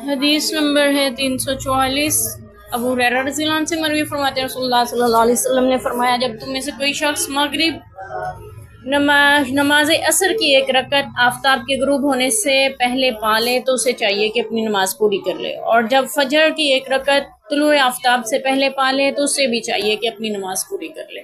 حدیث نمبر ہے 344۔ ابو ہریرہ رضی اللہ عنہ سے مروی فرماتے ہیں رسول اللہ صلی اللہ علیہ وسلم نے فرمایا، جب تم میں سے کوئی شخص مغرب نماز عصر کی ایک رکعت آفتاب کے غروب ہونے سے پہلے پا لے تو اسے چاہیے کہ اپنی نماز پوری کر لے، اور جب فجر کی ایک رکعت طلوع آفتاب سے پہلے پا لے تو اسے بھی چاہیے کہ اپنی نماز پوری کر لے۔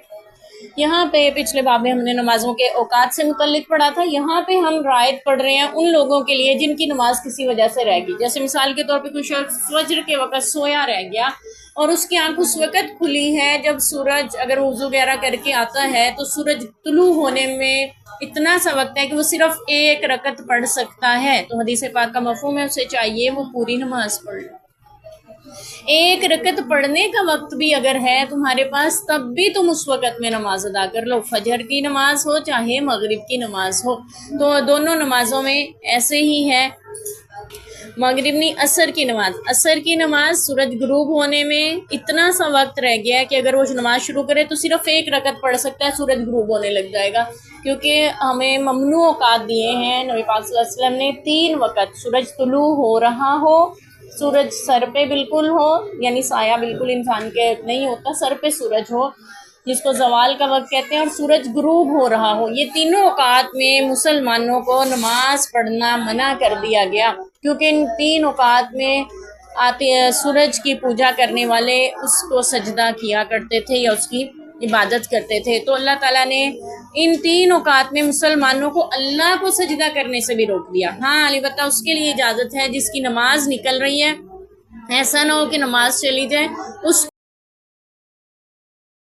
یہاں پہ پچھلے باب میں ہم نے نمازوں کے اوقات سے متعلق پڑھا تھا، یہاں پہ ہم رعایت پڑھ رہے ہیں ان لوگوں کے لیے جن کی نماز کسی وجہ سے رہ گئی۔ جیسے مثال کے طور پہ کوئی شخص فجر کے وقت سویا رہ گیا اور اس کی آنکھ اس وقت کھلی ہے جب سورج اگر وضو وغیرہ کر کے آتا ہے تو سورج طلوع ہونے میں اتنا سا وقت ہے کہ وہ صرف ایک رکعت پڑھ سکتا ہے، تو حدیث پاک کا مفہوم ہے اسے چاہیے وہ پوری نماز پڑھ لے۔ ایک رکعت پڑھنے کا وقت بھی اگر ہے تمہارے پاس تب بھی تم اس وقت میں نماز ادا کر لو، فجر کی نماز ہو چاہے مغرب کی نماز ہو، تو دونوں نمازوں میں ایسے ہی ہے۔ مغرب نہیں، عصر کی نماز سورج غروب ہونے میں اتنا سا وقت رہ گیا ہے کہ اگر وہ نماز شروع کرے تو صرف ایک رکعت پڑھ سکتا ہے، سورج غروب ہونے لگ جائے گا، کیونکہ ہمیں ممنوع اوقات دیے ہیں نبی پاک صلی اللہ علیہ وسلم نے 3 وقت: سورج طلوع ہو رہا ہو، سورج سر پہ بالکل ہو، یعنی سایہ بالکل انسان کے نہیں ہوتا، سر پہ سورج ہو جس کو زوال کا وقت کہتے ہیں، اور سورج غروب ہو رہا ہو۔ یہ تینوں اوقات میں مسلمانوں کو نماز پڑھنا منع کر دیا گیا، کیونکہ ان 3 اوقات میں سورج کی پوجا کرنے والے اس کو سجدہ کیا کرتے تھے یا اس کی عبادت کرتے تھے، تو اللہ تعالیٰ نے ان 3 اوقات میں مسلمانوں کو اللہ کو سجدہ کرنے سے بھی روک دیا۔ ہاں البتہ اس کے لیے اجازت ہے جس کی نماز نکل رہی ہے، ایسا نہ ہو کہ نماز چلی جائے، اس